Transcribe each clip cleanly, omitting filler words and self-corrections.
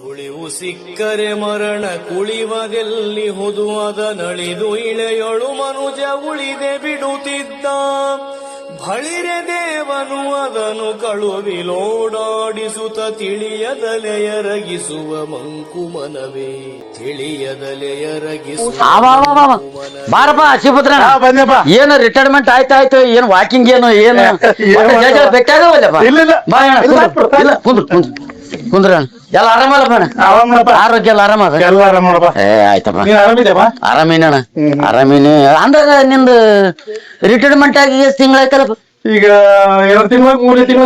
ಸುಳಿವು ಸಿಕ್ಕರೆ ಮರಣ ಕುಳಿವದೆಲ್ಲಿ ಹುದುವದ ನಳಿದು ಇಳೆಯೊಳು ಮನುಜ ಉಳಿದೆ ಬಿಡುತ್ತಿದ್ದ ಬಳಿರೆ ದೇವನು ಅದನು ಕಳುವಿಲೋಡಾಡಿಸುತ್ತ ತಿಳಿಯದಲೆಯರಗಿಸುವ ಮಂಕುಮನವೇ ತಿಳಿಯದಲೆಯರಗಿಸುವ ಬಾರಪ್ಪ ಶಿವಪುತ್ರ ಏನು ರಿಟೈರ್ಮೆಂಟ್ ಆಯ್ತಾಯ್ತು ಏನು ವಾಕಿಂಗ್ ಏನು ಬೇಕಾಗವಲ್ಲಪ್ಪ ಕುಂದ್ರ ಎಲ್ಲ ಆರಾಮಲ್ಲಪ್ಪ ಆರೋಗ್ಯ ಎಲ್ಲ ಆರಾಮದ ಆಯ್ತಪ್ಪ ಆರಾಮಿನ ಆರಾಮಿನಿ ಅಂದ್ರ ನಿಂದು ರಿಟೈರ್ಮೆಂಟ್ ಆಗಿ ಎಷ್ಟು ತಿಂಗಳಾಯ್ತಲ್ಲಪ್ಪ ಈಗ 2 ತಿಂಗಳ 3 ತಿಂಗಳ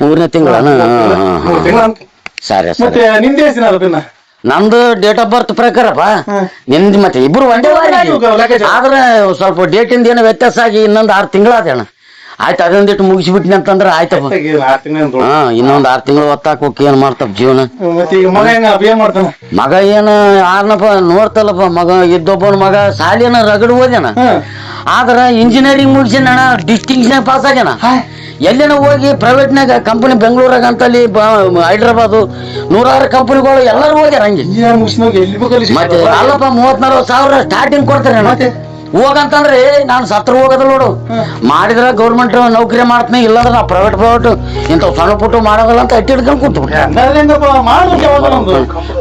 3ನೇ ತಿಂಗಳ ಸರಿ ಮತ್ತೆ ನಿಂದ ಎಷ್ಟು ನಮ್ದು ಡೇಟ್ ಆಫ್ ಬರ್ತ್ ಪ್ರಕಾರಪ್ಪ ನಿಂದ ಮತ್ತೆ ಇಬ್ರು ಒಂದೇ ಆದ್ರೆ ಸ್ವಲ್ಪ ಡೇಟಿಂದ ಏನೋ ವ್ಯತ್ಯಾಸ ಆಗಿ ಇನ್ನೊಂದು 6 ತಿಂಗಳಾದೇಣ ಆಯ್ತು ಅದೊಂದಿಟ್ಟು ಮುಗಿಸ್ಬಿಟ್ಟಿನಿ ಅಂತಂದ್ರ ಆಯ್ತಪ್ಪ ಇನ್ನೊಂದ್ 6 ತಿಂಗಳು ಒತ್ತಾಕ ಹೋಗಿ ಏನ್ ಮಾಡ್ತಪ್ಪ ಜೀವನ ಮಗ ಏನ ಆರ್ನಪ್ಪ ನೋಡ್ತಲ್ಲಪ್ಪ ಮಗ ಇದ್ದೊಬ್ಬನ ಮಗ ಶಾಲಿನ ರಗಡ್ ಓದ್ಯಾನ ಆದ್ರ ಇಂಜಿನಿಯರಿಂಗ್ ಮುಗಿಸಿನ ಡಿಸ್ಟಿಂಕ್ಷನ್ ಪಾಸ್ ಆಗ್ಯಾನ ಎಲ್ಲಿನ ಹೋಗಿ ಪ್ರೈವೇಟ್ನಾಗ ಕಂಪನಿ ಬೆಂಗಳೂರಾಗ ಅಂತಲ್ಲಿ ಹೈದ್ರಾಬಾದ್ 100 ಕಂಪನಿಗಳು ಎಲ್ಲರೂ ಹೋಗ್ಯಾರ ಹಂಗೆ ಮತ್ತೆ ಅಲ್ಲಪ್ಪ 34 ಸಾವಿರ ಸ್ಟಾರ್ಟಿಂಗ್ ಕೊಡ್ತಾರೆ ಮತ್ತೆ ಹೋಗಂತಂದ್ರೆ ನಾನು ಸತ್ರ ಹೋಗೋದ ನೋಡು ಮಾಡಿದ್ರ ಗೌರ್ಮೆಂಟ್ ನೌಕರಿ ಮಾಡ್ತೀನಿ ಇಲ್ಲದ್ರ ನಾ ಪ್ರೈವೇಟ್ ಇಂಥವ್ ಸಣ್ಣ ಪುಟ್ಟು ಮಾಡೋದಲ್ಲ ಅಂತ ಅಟ್ಟಿ ಹಿಡ್ಕೊಂಡು ಕೂತ್ಬಿಟ್ಟೆ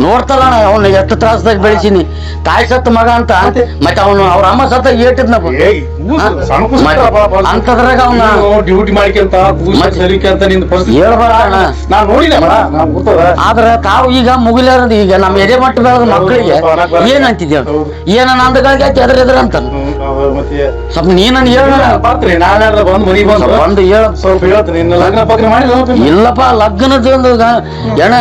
ನೋಡ್ತಲ್ಲ ಅವ್ನ ಎಷ್ಟು ತ್ರಾಸದಾಗ ಬೆಳೆಸಿನಿ ತಾಯಿ ಸತ್ತ ಮಗ ಅಂತ ಮತ್ತೆ ಅವನು ಅವ್ರ ಅಮ್ಮ ಸತ್ತ ಏಟಿದ್ನಪ್ಪ ಅಂತದ್ರಾಗ ಅವನ ಡ್ಯೂಟಿ ಮಾಡ್ಕೊಂತ ಹೇಳ್ಬಾರ ಆದ್ರ ತಾವು ಈಗ ಮುಗಿಲಾರದ ಈಗ ನಮ್ಮ ಎದೆ ಮಟ್ಟ ಬೆಳೆದ ಮಕ್ಕಳಿಗೆ ಏನ್ ಅಂತಿದ್ದೇವೆ ಏನ ನಂದಗಳಿಗೆ ಎದ್ರ ಅಂತ ಸ್ವಲ್ಪ ನೀನ ಬಂದು ಹೇಳ ಇಲ್ಲಪ್ಪ ಲಗ್ನದ ಎಣ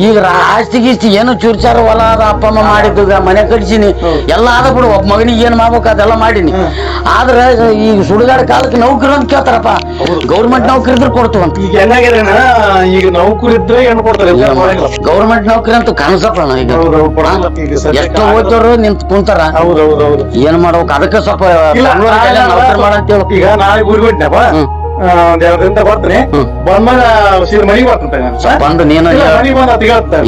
ಈಗ ಆಸ್ತಿ ಗೀಸ್ತಿ ಏನು ಚೂರ್ಚಾರ ಹೊಲ ಅದ ಅಪ್ಪ ಅಮ್ಮ ಮಾಡಿದ್ದು ಮನೆ ಕಟ್ಸಿನಿ ಎಲ್ಲ ಆದ ಬಿಡು ಒಬ್ಬ ಮಗನಿಗೆ ಏನ್ ಮಾಡ್ಬೇಕು ಅದೆಲ್ಲ ಮಾಡೀನಿ ಆದ್ರೆ ಈಗ ಸುಡುಗಾಡ ಕಾಲಕ್ಕೆ ನೌಕರಿ ಅಂತ ಕೇಳ್ತಾರಪ್ಪ ಗೌರ್ಮೆಂಟ್ ನೌಕರಿ ಇದ್ರೆ ಕೊಡ್ತೀವಂತ ಈಗ ಈಗ ನೌಕರಿ ಇದ್ರೆ ಹೆಣ್ಣು ಕೊಡ್ತಾರೆ ಗೌರ್ಮೆಂಟ್ ನೌಕರಿ ಅಂತ ಕನಸಪ್ಪ ಈಗ ಎಷ್ಟೋ ಓದೋರು ನಿಂತ್ ಕುಂತಾರ ಏನ್ ಮಾಡ್ಬೇಕು ಅದಕ್ಕೆ ಸ್ವಲ್ಪ ನೌಕರಿ ಮಾಡಂತ ಈಗ ನಾಳೆ ಊರಿಗೆ ಬಿಟ್ಟನಪ್ಪ ಒಂದ್ 2 ದಿನ ಬರ್ತೀನಿ ಬಂದಾಗ ಸೀದಾ ಮನೆಗೆ ಬರ್ತೇನೆ ಬಂದು ನೀನು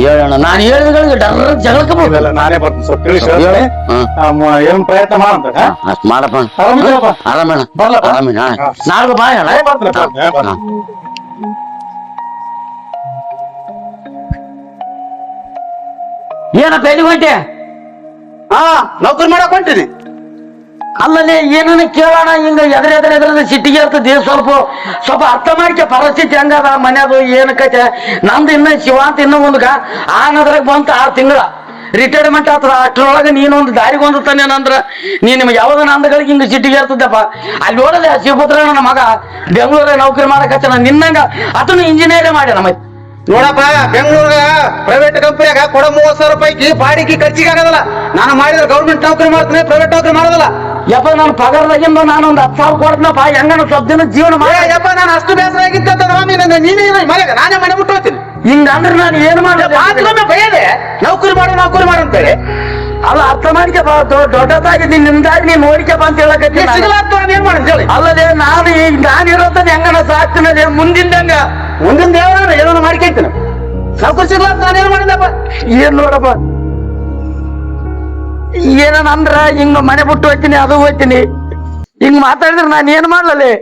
ಹೇಳೋಣ ನಾನು ಹೇಳಿದ ಡರ್ ಜಗಳಕ್ಕೆ ಹೋಗಲ್ಲ ನಾನೇ ಬರ್ತೀನಿ ಸ್ವಲ್ಪ ತಿಳಿಸಿ ಏನ್ ಪ್ರಯತ್ನ ಮಾಡಂತ ಅಷ್ಟ್ ಮಾಡಪ್ಪ ಆರಾಮೇಣ ಆರಾಮಿನ ನಾಳೆ ಬಾ ಏನಪ್ಪ ಎಲ್ಲಿ ಹೊಂಟೆ ನೌಕರಿ ಮಾಡಕ್ ಹೊಂಟೀನಿ ಅಲ್ಲಲ್ಲಿ ಏನನ್ನ ಕೇಳೋಣ ಹಿಂಗ ಎದ್ರ ಸಿಟ್ಟಿಗೆ ಇರ್ತದೆ ಸ್ವಲ್ಪ ಅರ್ಥ ಮಾಡ್ಕೆ ಪರಿಸ್ಥಿತಿ ಹೆಂಗದ ಮನ್ಯಾದು ಏನಕ್ಕೈತೆ ನಂದು ಇನ್ನ ಶಿವ ಅಂತ ಇನ್ನೂ ಒಂದ್ಗ ಆನದ್ರಾಗ ಬಂತ 6 ತಿಂಗಳ ರಿಟೈರ್ಮೆಂಟ್ ಆಗ್ತದ ಅಷ್ಟ್ರೊಳಗೆ ನೀನೊಂದು ದಾರಿಗೆ ಹೊಂದುತ್ತಾನೇನಂದ್ರ ನಿಮ್ಗೆ ಯಾವ್ದ ನಂದಗಳಿಗೆ ಹಿಂಗ ಸಿಟ್ಟಿಗೆ ಇರ್ತದಪ್ಪ ಅಲ್ಲಿ ನೋಡದೆ ಶಿವಪುತ್ರ ನನ್ನ ಮಗ ಬೆಂಗಳೂರಾಗ ನೌಕರಿ ಮಾಡಕತ್ತ ನಿನ್ನಂಗ ಅದನ್ನು ಇಂಜಿನಿಯರೇ ಮಾಡ್ಯಾನ ಮತ್ತೆ ನೋಡಪ್ಪ ಬೆಂಗಳೂರಾಗ ಪ್ರೈವೇಟ್ ಕಂಪನಿಯಾಗ ಕೊಡ 30,000 ರೂಪಾಯಿ ಬಾಡಿಗೆ ಖರ್ಚಿಗೆ ಆಗೋದಲ್ಲ ನಾನು ಮಾಡಿದ್ರೆ ಗೌರ್ಮೆಂಟ್ ನೌಕರಿ ಮಾಡ್ತೀನಿ ಪ್ರೈವೇಟ್ ನೌಕರಿ ಮಾಡೋದಲ್ಲ ಯಪ್ಪ ನಾನು ಪಗಾರದಾಗಿಂದ ನಾನೊಂದು 10,000 ಕೊಡ್ತೀನಪ್ಪ ಹೆಂಗನ ಸ್ವಲ್ಪ ದಿನ ಜೀವನ ಮಾಡಿ ಯಪ್ಪ ನಾನು ಅಷ್ಟು ಬೇಸರ ಆಗಿದ್ದ ನೀನೇ ನಾನೇ ಮನೆ ಬಿಟ್ಟು ಹೋಗ್ತೀನಿ ಹಿಂಗ ಅಂದ್ರೆ ನಾನು ಏನ್ ಮಾಡಿದೆ ಬಯದೆ ನೌಕರಿ ಮಾಡು ಅಂತೇಳಿ ಅಲ್ಲ ಅರ್ಥ ಮಾಡಿಕಪ್ಪ ದೊಡ್ಡದಾಗಿದ್ದೀನಿ ನಿಮ್ದಾಗಿ ನೀನ್ ನೋಡಿಕಪ್ಪ ಅಂತ ಹೇಳಕತ್ತೀನಿ ಏನ್ ಮಾಡಿ ಅಲ್ಲದೆ ನಾನು ಈಗ ನಾನು ಇರೋದನ್ನ ಹೆಂಗನ ಸಾಕ್ತೀನಿ ಮುಂದಿನ ಏನೋ ಮಾಡ್ಕೊಳ್ತೀನಿ ನೌಕರಿ ಸಿಗ್ಲಾರ್ದ ನಾನು ಏನ್ ಮಾಡಿದಪ್ಪ ಏನ್ ನೋಡಪ್ಪ ಏನಂದ್ರ ಹಿಂಗ ಮನೆ ಬಿಟ್ಟು ಹೋಗ್ತೀನಿ ಅದು ಹೋಗ್ತೀನಿ ಹಿಂಗ್ ಮಾತಾಡಿದ್ರೆ ನಾನು ಏನ್ ಮಾಡ್ಲಲ್ಲಿ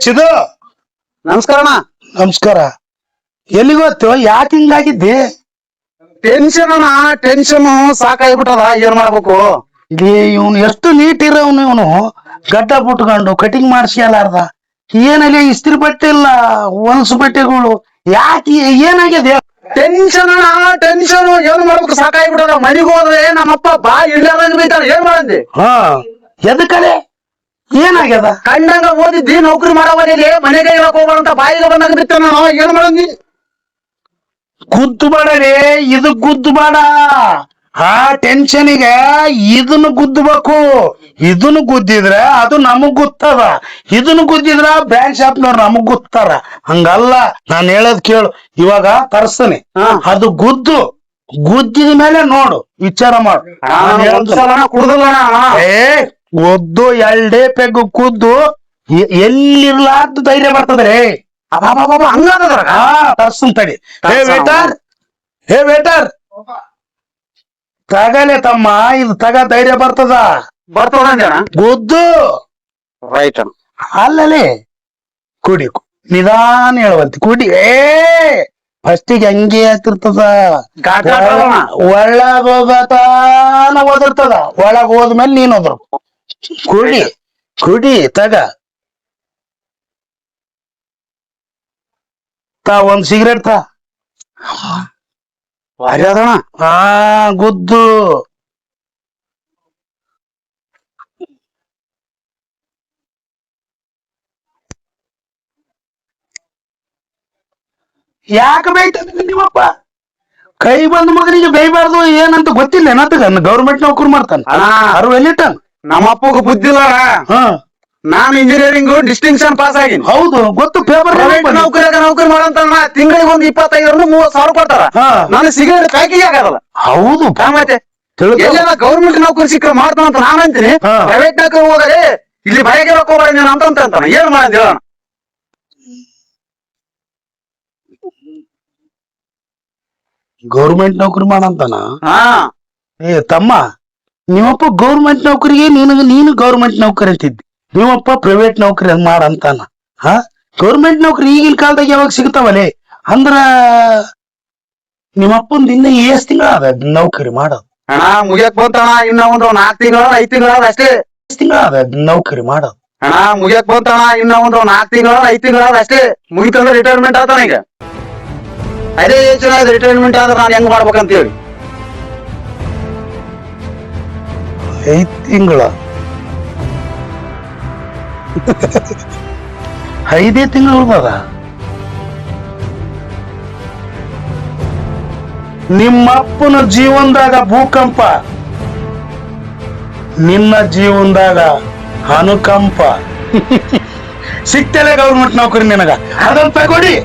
ಚಿದು ನಮಸ್ಕಾರ ಎಲ್ಲಿಗೋತ್ತು ಯಾಕೆ ಹಿಂಗಾಗಿದ್ದಿ ಟೆನ್ಷನ್ ಸಾಕಾಗ್ಬಿಟ್ಟದ ಏನ್ ಮಾಡ್ಬೇಕು ಇಲ್ಲಿ ಇವನು ಎಷ್ಟು ನೀಟ್ ಇರೋನು ಇವನು ಗಡ್ಡ ಬಿಟ್ಕೊಂಡು ಕಟಿಂಗ್ ಮಾಡಿಸ್ಕಲಾರ್ದ ಏನಲ್ಲಿ ಇಸ್ತ್ರಿ ಬಟ್ಟೆ ಇಲ್ಲ ಹೊಲಸು ಬಟ್ಟೆಗಳು ಯಾಕೆ ಏನಾಗಿದೆ ಟೆನ್ಷನ್ ಏನ್ ಮಾಡ್ಬೇಕು ಸಾಕಾಗ್ಬಿಟ್ಟದ ಮನೆಗೆ ಹೋದ್ರೆ ನಮ್ಮಪ್ಪ ಬಾ ಇಡ್ಲಾರಂಗ್ ಬೈತಾರ ಏನ್ ಮಾಡಂದಿ ಎದಕ್ಕಲೆ ಏನಾಗ್ಯದ ಕಂಡಂಗ ಓದಿದ್ದಿ ನೌಕರಿ ಮಾಡವಲ್ಲಿ ಮನೆಗೆ ಇರಕ್ ಹೋಗೋಣ ಬಾಯಿಗೆ ಬಂದಾಗ ಬಿತ್ತ ನಾನು ಏನ್ ಮಾಡಂದಿ ಗುದ್ದು ಬೇಡ ರೇ ಇದು ಗುದ್ದು ಬೇಡ ಆ ಟೆನ್ಷನಿಗೆ ಇದನ್ನು ಗುದ್ದಬೇಕು. ಇದನ್ನು ಗುದ್ದಿದ್ರೆ ಅದು ನಮಗ್ ಗೊತ್ತದ, ಇದನ್ನು ಗುದ್ದಿದ್ರ ಬ್ರ್ಯಾಂಡ್ ಶಾಪ್ನವ್ರು ನಮಗ್ ಗೊತ್ತಾರ. ಹಂಗಲ್ಲ, ನಾನ್ ಹೇಳದ್ ಕೇಳು. ಇವಾಗ ತರ್ಸ್ತಾನೆ, ಅದು ಗುದ್ದಿದ ಮೇಲೆ ನೋಡು, ವಿಚಾರ ಮಾಡು. ಕುಡ್ದಲ್ಲ ಒದ್ದು 2 ಪೆಗ್ ಕುದ್ದು ಎಲ್ಲಿರ್ಲಾರ್ದು ಧೈರ್ಯ ಬರ್ತದ್ರೆ. ಹಂಗಾದ್ರ ತರ್ಸನ್ ತಡಿ. ಹೇ ವೇಟರ್ ತಗಲೆ ತಮ್ಮ, ಇದು ತಗ, ಧೈರ್ಯ ಬರ್ತದ. ಗುದ್ದು ರೈಟ್ ಅಲ್ಲಲೇ ಕುಡಿ, ನಿಧಾನ ಹೇಳುವಂತೆ ಕುಡಿ. ಫಸ್ಟಿಗೆ ಹಂಗೆ ಆಗ್ತಿರ್ತದ, ಒಳಗ್ ಹೋಗತಾನ ಓದಿರ್ತದ. ಒಳಗ್ ಹೋದ್ಮೇಲೆ ನೀನ್ ಹೋದ್ರು ಕುಡಿ ತಗ. ಒಂದ್ ಸಿಗರೇಟ್ ತಾ. ಗುದ್ದು ಯಾಕೆ ಬೈತದ ನಿಮ್ಮಪ್ಪ? ಕೈ ಬಂದ ಮಗನಿಗೆ ಬೈಬಾರ್ದು ಏನಂತ ಗೊತ್ತಿಲ್ಲ ಏನಂತ ಗೌರ್ಮೆಂಟ್ ನೌಕರಿ ಮಾಡ್ತಾನ. ಅರು ಎಲ್ಲಿಟ್ಟಾನ? ನಮ್ಮಪ್ಪಗ ಬುದ್ಧಿಲ್ಲ. ನಾನು ಇಂಜಿನಿಯರಿಂಗ್ ಡಿಸ್ಟಿಂಕ್ಷನ್ ಪಾಸ್ ಆಗಿನಿ. ಹೌದು ಗೊತ್ತು. ಪೇಪರ್ ನೌಕರಿ ಮಾಡಂತ ತಿಂಗಳಿಗೆ ಒಂದು 25,000-30,000 ಕೊಡ್ತಾರ. ನಾನು ಸಿಗರೇಟ್ ಪ್ಯಾಕಿಂಗ್ ಆಗಲ್ಲ. ಹೌದು ಮತ್ತೆ ಎಲ್ಲ ಗೌರ್ಮೆಂಟ್ ನೌಕರಿ ಸಿಕ್ಕ ಮಾಡ್ತಾನಂತ ನಾನು ಅಂತೀನಿ. ಪ್ರೈವೇಟ್ ನೌಕರಿ ಹೋಗಲಿ, ಇಲ್ಲಿ ಬಯಕೆ ಹೋಗ್ಬೇಡ ನೀನು ಅಂತಾನ. ಏನ್ ಮಾಡೋದು ಹೇಳೋಣ? ಗೌರ್ಮೆಂಟ್ ನೌಕರಿ ಮಾಡಂತಾನ. ತಮ್ಮ, ನಿಮ್ಮಪ್ಪ ಗೌರ್ಮೆಂಟ್ ನೌಕರಿಗೆ ನೀನು ಗೌರ್ಮೆಂಟ್ ನೌಕರಿ ಅಂತಿದ್ದಿ, ನಿಮ್ಮಪ್ಪ ಪ್ರೈವೇಟ್ ನೌಕರಿ ಮಾಡಂತಾನ. ಗೌರ್ಮೆಂಟ್ ನೌಕರಿ ಈಗಿನ ಕಾಲದಾಗ ಯಾವಾಗ ಸಿಗ್ತಾವಲ್ಲೇ? ಅಂದ್ರ ನಿಮ್ಮಪ್ಪಂದ ಇನ್ನ ಎಷ್ಟ್ ತಿಂಗಳ ಅದ ನೌಕರಿ ಮಾಡೋದು? ಮುಗಿಯಕ್ ಬಂತಣ, ಇನ್ನ ಒಂದು 4 ತಿಂಗಳ 5 ತಿಂಗಳ ಅಷ್ಟೇ. ತಿಂಗಳ ಅದ ನೌಕರಿ ಮಾಡೋದು? ಮುಗಿಯಕ್ ಬಂತಣ, ಇನ್ನ ಒಂದು 4 ತಿಂಗಳ 5 ತಿಂಗಳ ಅಷ್ಟೇ. ಮುಗಿತಂದ್ರೆ ರಿಟೈರ್ಮೆಂಟ್ ಆತಾನ. ಈಗ ಅದೇ ಚೆನ್ನಾಗಿ ರಿಟೈರ್ಮೆಂಟ್ ಆದ್ರೆ ನಾನು ಹೆಂಗ್ ಮಾಡ್ಬೇಕಂತ ಹೇಳಿ. 5 ತಿಂಗಳ 5 ತಿಂಗಳು ಉಳ್ದದ. ನಿಮ್ಮಪ್ಪನ ಜೀವನದಾಗ ಭೂಕಂಪ, ನಿನ್ನ ಜೀವನದಾಗ ಅನುಕಂಪ. ಸಿಗ್ತಲೇ ಗೌರ್ಮೆಂಟ್ ನೌಕರಿ ನಿನಗ. ಅದಂತ ಕೊಡಿ.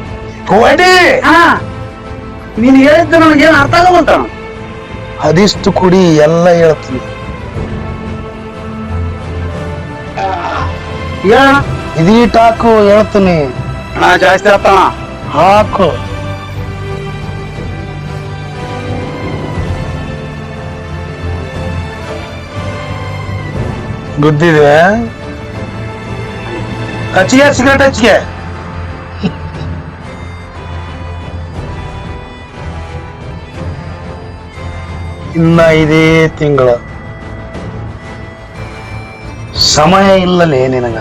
ನೀನ್ ಹೇಳಿದ್ದು ನನಗೇನು ಅರ್ಥ ಆಗಲ್ಲ. ಅದಿಷ್ಟು ಕುಡಿ, ಎಲ್ಲ ಹೇಳ್ತೀನಿ. ಇದೀಟ್ ಹಾಕು, ಹೇಳ್ತೀನಿ. ಜಾಸ್ತಿ ಆಗ್ತಾನ, ಹಾಕು. ಗುದ್ದಿದೆ. ಹಚ್ಚಿಗೆ ಸಿಗರೇಟ್ ಹಚ್ಚಿಗೆ. ಇನ್ನ 5 ತಿಂಗಳು ಸಮಯ ಇಲ್ಲಲೇ ನಿನಗ.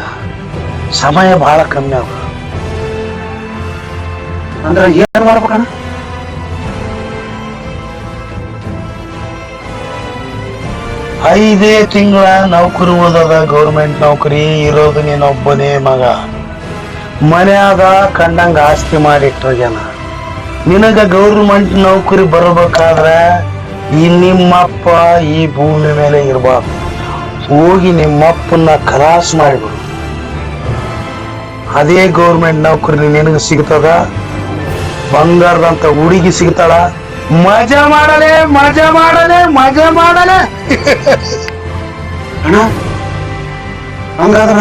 ಸಮಯ ಬಹಳ ಕಮ್ಮಿ ಅವ. ಅಂದ್ರೆ ಏನ್ ಮಾಡ್ಬೇಕಣ್ಣ? 5 ತಿಂಗಳ ನೌಕರಿ ಉಳ್ದದ. ಗೌರ್ಮೆಂಟ್ ನೌಕರಿ ಇರೋದು ನೀನೊಬ್ಬನೇ ಮಗ. ಮನ್ಯಾಗ ಕಂಡಂಗ ಆಸ್ತಿ ಮಾಡಿಟ್ಟಾಗ್ಯಾನ. ನಿನಗ ಗೌರ್ಮೆಂಟ್ ನೌಕರಿ ಬರ್ಬೇಕಾದ್ರೆ ನಿಮ್ಮಪ್ಪ ಈ ಭೂಮಿ ಮೇಲೆ ಇರ್ಬಾರ್ದು. ಹೋಗಿ ನಿಮ್ಮಪ್ಪನ್ನ ಖಲಾಸ್ ಮಾಡಿಬಿಡು. ಅದೇ ಗೌರ್ಮೆಂಟ್ ನೌಕರಿ ನಿನಗೆ ಸಿಗ್ತದ. ಬಂಗಾರದಂತ ಹುಡುಗಿ ಸಿಗ್ತಾಳ. ಮಜಾ ಮಾಡಲೆ. ಅಣ್ಣ, ಹಂಗಾದ್ರ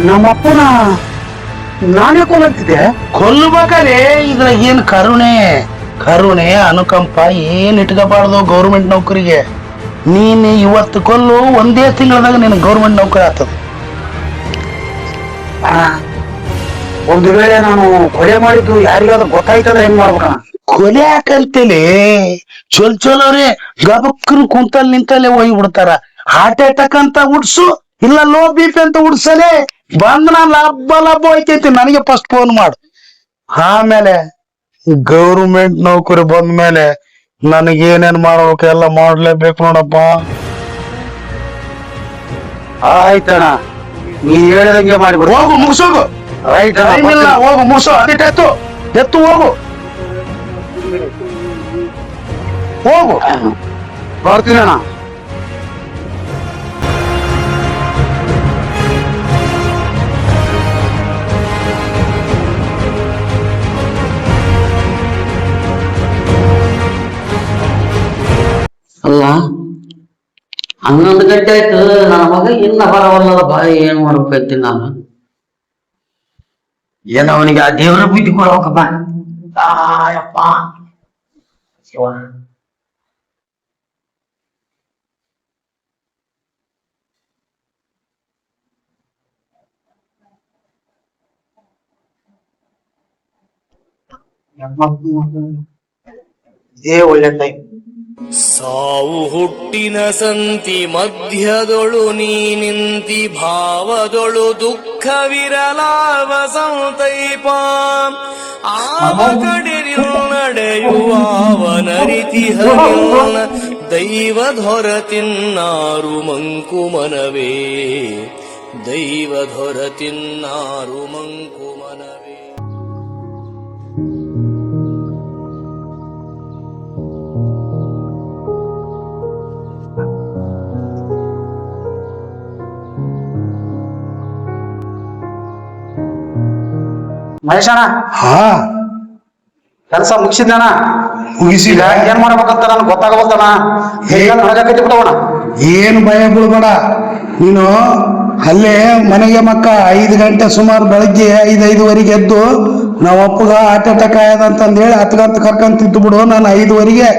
ನಮ್ಮಪ್ಪನ ನಾನೇ ಕೊಲ್ಲಂತಿದ್ದೆ. ಕೊಲ್ಲಬೇಕಲೇ. ಇದ್ರಾಗ ಏನ್ ಕರುಣೆ ಅನುಕಂಪ ಏನ್ ಇಟ್ಕೋಬಾರ್ದು ಗೌರ್ಮೆಂಟ್ ನೌಕರಿಗೆ. ನೀನ್ ಇವತ್ತು ಕೊಲ್ಲು, 1 ತಿಂಗಳದಾಗ ನಿನ್ ಗೌರ್ಮೆಂಟ್ ನೌಕರಿ ಆಗ್ತದ. ಒಂದು ವೇಳೆ ನಾನು ಕೊಲೆ ಮಾಡಿದ್ದು ಯಾರಿಗಾದ್ರೂ ಗೊತ್ತಾಯ್ತಂದ್ರೆ ಹೆಂಗ್ ಮಾಡ್ಬೇಕಣ್ಣ? ಕೊಲೆ ಯಾಕಂತೇಳಿ ಚೊಲ್ರೇ ಗಬಕ್ಕನ ಕುಂತಲ್ ನಿಂತಲ್ಲೇ ಹೋಗಿ ಬಿಡ್ತಾರ. ಹಾರ್ಟ್ ಅಟ್ಯಾಕ್ ಅಂತ ಉಡ್ಸು, ಇಲ್ಲ ಲೋ BP ಅಂತ ಉಡ್ಸಲೇ. ಬಂದ್ ನಾನು ಲಬ್ಬ ಹೋಯ್ತೈತಿ. ನನಗೆ ಫಸ್ಟ್ ಫೋನ್ ಮಾಡು. ಆಮೇಲೆ ಗೌರ್ಮೆಂಟ್ ನೌಕರಿ ಬಂದ್ಮೇಲೆ ನನಗೇನೇನ್ ಮಾಡ್ಬೇಕು ಎಲ್ಲ ಮಾಡ್ಲೇಬೇಕು ನೋಡಪ್ಪ. ಆಯ್ತಣ್ಣ, ನೀ ಹೇಳಿದಂಗೆ ಮಾಡಿಬಿಡು. ಹೋಗು, ಮುಗಿಸೋಗು. ರೈಟ್, ಹೋಗು, ಮುಗಿಸೋ. ಅದಿಟ್ಟು ಎತ್ತು ಹೋಗು. ಹೋಗು. ಬರ್ತೀನಿ ಅಣ್ಣ. ಅಲ್ಲ 11 ಗಂಟೆ ಆಯ್ತು, ನನ್ನ ಮಗ ಇನ್ನ ಬರವಲ್ಲದ ಬಾಯಿ, ಏನ್ ಮಾಡ್ಬೇಕೈತಿ ನಾನು? ಏನೋ ಅವನಿಗೆ ಆ ದೇವರ ಬುದ್ಧಿ ಕೊಡ್ಬೇಕಪ್ಪ. ಯಪ್ಪ ಶಿವ. ಒಳ್ಳೆ ಟೈಮ್. ಸಾವು ಹುಟ್ಟಿನ ಸಂತಿ ಮಧ್ಯದೊಳು ನೀ ನಿಂತಿ ಭಾವದೊಳು ದುಃಖವಿರಲಾವ ಸಂತೈಪ ಆವ ಕಡೆರಿಲ್ ನಡೆಯುವವನರಿತಿಹರಿಲ್ಲ ದೈವಧೊರತಿನ್ನಾರು ಮಂಕುಮನವೇ ದೈವಧೊರತಿನ್ನಾರು ಮಂಕುಮನವೇ. ಮಹೇಶ್ ಅಣ್ಣ, ಹಾ ಕೆಲಸ ಮುಗಿಸಿದ್ನಣ್ಣ. ಮುಗಿಸಿದ. ಏನ್ ಮಾಡ್ಬೇಕಂತ ನನ್ಗೆ ಗೊತ್ತಾಗಬೋದಣ್ಣ. ಕಟ್ಟಿ ಬಿಡೋಣ. ಏನು ಭಯ ಬೀಳ್ಬೇಡ ನೀನು. ಅಲ್ಲೇ ಮನೆಗೆ ಮಕ್ಕ 5 ಗಂಟೆ ಸುಮಾರು, ಬೆಳಗ್ಗೆ 5:05 ಎದ್ದು ನಾವು ಅಪ್ಪಗ ಹಾರ್ಟ್ ಅಟ್ಯಾಕ್ ಆಯದಂತಂದು ಹೇಳಿ 10 ಗಂಟೆ ಕರ್ಕೊಂಡ್ ತಿಂತು ಬಿಡು. ನಾನು 5:05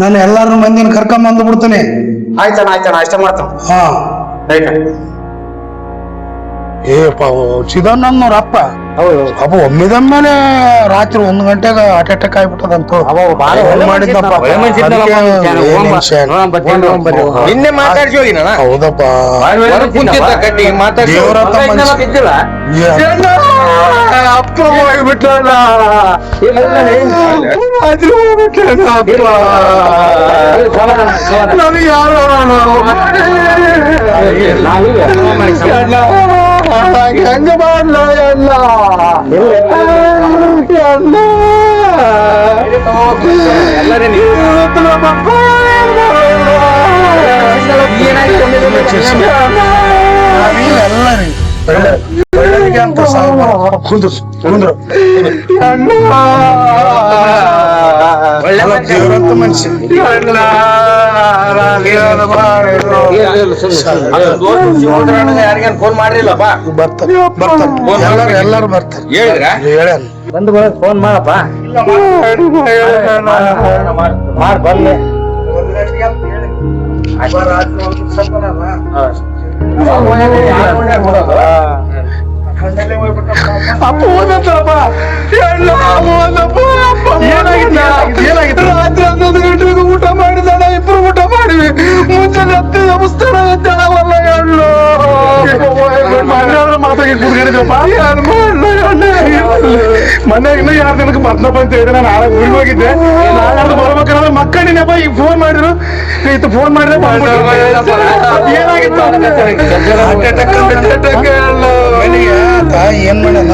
ನಾನು ಎಲ್ಲಾರು ಮಂದಿನ ಕರ್ಕೊಂಡ್ ಬಂದು ಬಿಡ್ತೀನಿ. ಆಯ್ತಣ್ಣ ಅಷ್ಟೇ ಮಾಡ್ತಾನ. ಹಾ ರೈಟ್. ಚಿದಾನಂದವ್ರ ಅಪ್ಪ ಹೌದು. ಅಪ್ಪ ಒಮ್ಮಿದಮ್ಮೇಲೆ ರಾತ್ರಿ 1 ಗಂಟೆಗೆ ಹಾರ್ಟ್ ಅಟ್ಯಾಕ್ ಆಗ್ಬಿಟ್ಟದಂತ ಮಾಡಿದ್ದಪ್ಪ. ನಿನ್ನೆ ಮಾತಾಡ್ಸಿ ಹೋಗಿನ. ಹೌದಪ್ಪ. ದೇವರತ್ತ ಅಪ್ಪ ಹೋಗ್ಬಿಟ್ಟ. ನನಗೆ ಯಾರು ಹೆಂಗ ಮಾಡ್ಲ ಎಲ್ಲ ಅಂತ ಕುಂದ್ರು ದೇವರಂತ ಮನುಷ್ಯ. ಯಾರಿಗೇನು ಫೋನ್ ಮಾಡ್ರಿಲ್ಲಪ್ಪ? ಬರ್ತಾರೆ ಎಲ್ಲಾರು ಬರ್ತಾರೆ. ಹೇಳ ಬಂದು ಫೋನ್ ಮಾಡಪ್ಪ. ಮಾಡಿ ಬಂದೆ. ಅಪ್ಪ ಓದತ್ತಪ್ಪ. ಏನಾಗಿತ್ತು? ರಾತ್ರಿ 11 ಗಂಟೆಗೆ ಊಟ ಮಾಡಿದಾನ. ಇಬ್ರು ಊಟ ಮಾಡಿವಿ. ಮುಂಜಾನೆ ಹತ್ತಿ ಅವಸ್ಥಾನ ತೆಳವಲ್ಲ ಹೆಣ್ಣು. ಮಾತಾಗಿ ಕುಡ್ಗಿಡಿದಪ್ಪ. ಏನ್ ಮಾಡ್ಲ ಮನ್ಯಾಗ ಇನ್ನೂ 2 ದಿನಕ್ಕೆ ಬರ್ನಪ್ಪ ಅಂತ ಹೇಳಿದ್ರೆ ನಾನು ಆಗ ಊರಿಗೆ ಹೋಗಿದ್ದೆ. ನಾಳೆ ಬರ್ಬೇಕಂದ್ರೆ ಮಕ್ಕಳಿನಪ್ಪ ಈಗ ಫೋನ್ ಮಾಡಿದ್ರು. ಇತ್ತು ಫೋನ್ ಮಾಡಿದ್ರೆ ಏನಾಗಿತ್ತು? ಏನ್ ಮಾಡ್ಯಾನ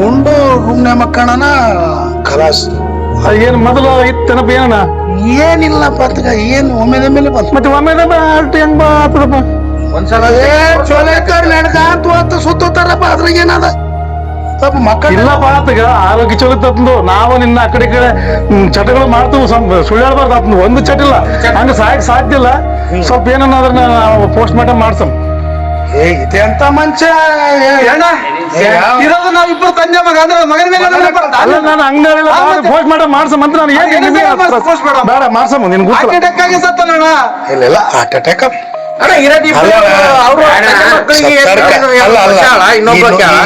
ಉಂಡು ರೂಮ್ನೆ ಮಕ್ಕಳನ ಖಲಾಸ್. ಏನ್ ಮೊದಲು ಇತ್ತನಪ್ಪ? ಏನಣ್ಣ ಏನಿಲ್ಲಪ್ಪ ಅತ್ಗ ಏನ್ ಒಮ್ಮೆದ ಮೇಲೆ ಬಂತ. ಮತ್ತೆ ಒಮ್ಮೆ ಅಷ್ಟು ಹೆಂಗ್ ಬಾತದಪ್ಪ? ಒಂದ್ಸಲ ಚೋಲೆಕರ್ ನಡ್ಕ ಸುತ್ತಾರಪ್ಪ. ಅದ್ರಾಗ ಏನದ ಸ್ವಲ್ಪ ಮಕ್ಕಳ ಇಲ್ಲಪ್ಪ ಆತಗ ಆರೋಗ್ಯ ಚಲೋ ತಂದು ನಾವು ನಿನ್ನ ಆ ಕಡೆ ಚಟಗಳು ಮಾಡ್ತೀವಿ. ಸುಳ್ಳು ಹೇಳ್ಬಾರ್ದು. ಆತ್ನ ಒಂದು ಚಟ ಇಲ್ಲ, ಹಂಗ ಸಾಧ್ಯ ಇಲ್ಲ. ಸ್ವಲ್ಪ ಏನನ್ನ ಅದನ್ನ ಪೋಸ್ಟ್ ಮಾರ್ಟಮ್ ಮಾಡ್ಸಮ್. ಹೇಗಿದೆ ಅಂತ ಮನುಷ್ಯ ಇರೋದು ನಾವಿಬ್ರು ತಂದೆ ಮಗ ಅಂದ್ರೆ ಮಗನ ಮೇಲೆ ಅಲ್ಲ. ನಾನು ಹಂಗ ಪೋಸ್ಟ್ ಮಾರ್ಟಮ್ ಮಾಡ್ಸಮ್ ಅಂತ ನಾನು ಬೇಡ ಮಾಡ್ಸಮ್. ನಿನ್ ಗೊತ್ತಾಗಿ ಸತ್ತಣ್ಣ. ಇಲ್ಲ ಹಾರ್ಟ್ ಅಟ್ಯಾಕ್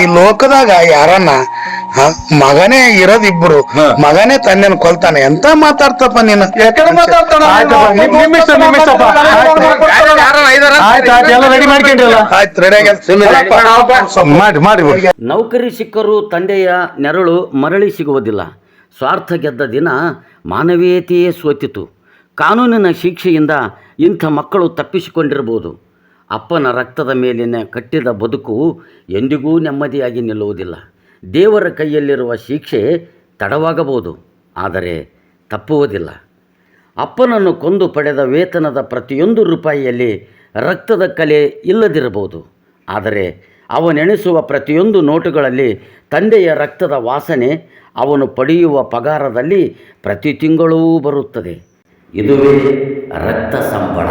ಈ ಲೋಕದಾಗ ಯಾರನ್ನ ಮಗನೇ ಇರೋದ್ ಇಬ್ರು, ಮಗನೇ ತಂದೆನ ಕೊಲ್ತಾನೆ. ಎಂತ ಮಾತಾಡ್ತಪ್ಪ ನೀನು? ನೌಕರಿ ಸಿಕ್ಕರೂ ತಂದೆಯ ನೆರಳು ಮರಳಿ ಸಿಗುವುದಿಲ್ಲ. ಸ್ವಾರ್ಥ ಗೆದ್ದ ದಿನ ಮಾನವೀಯತೆಯೇ ಸೋತಿತು. ಕಾನೂನಿನ ಶಿಕ್ಷೆಯಿಂದ ಇಂಥ ಮಕ್ಕಳು ತಪ್ಪಿಸಿಕೊಂಡಿರಬಹುದು. ಅಪ್ಪನ ರಕ್ತದ ಮೇಲಿನ ಕಟ್ಟಿದ ಬದುಕು ಎಂದಿಗೂ ನೆಮ್ಮದಿಯಾಗಿ ನಿಲ್ಲುವುದಿಲ್ಲ. ದೇವರ ಕೈಯಲ್ಲಿರುವ ಶಿಕ್ಷೆ ತಡವಾಗಬಹುದು, ಆದರೆ ತಪ್ಪುವುದಿಲ್ಲ. ಅಪ್ಪನನ್ನು ಕೊಂದು ಪಡೆದ ವೇತನದ ಪ್ರತಿಯೊಂದು ರೂಪಾಯಿಯಲ್ಲಿ ರಕ್ತದ ಕಲೆ ಇಲ್ಲದಿರಬಹುದು, ಆದರೆ ಅವನೆಣಿಸುವ ಪ್ರತಿಯೊಂದು ನೋಟುಗಳಲ್ಲಿ ತಂದೆಯ ರಕ್ತದ ವಾಸನೆ ಅವನು ಪಡೆಯುವ ಪಗಾರದಲ್ಲಿ ಪ್ರತಿ ತಿಂಗಳೂ ಬರುತ್ತದೆ. ಇದುವೇ ರಕ್ತ ಸಂಬಳ.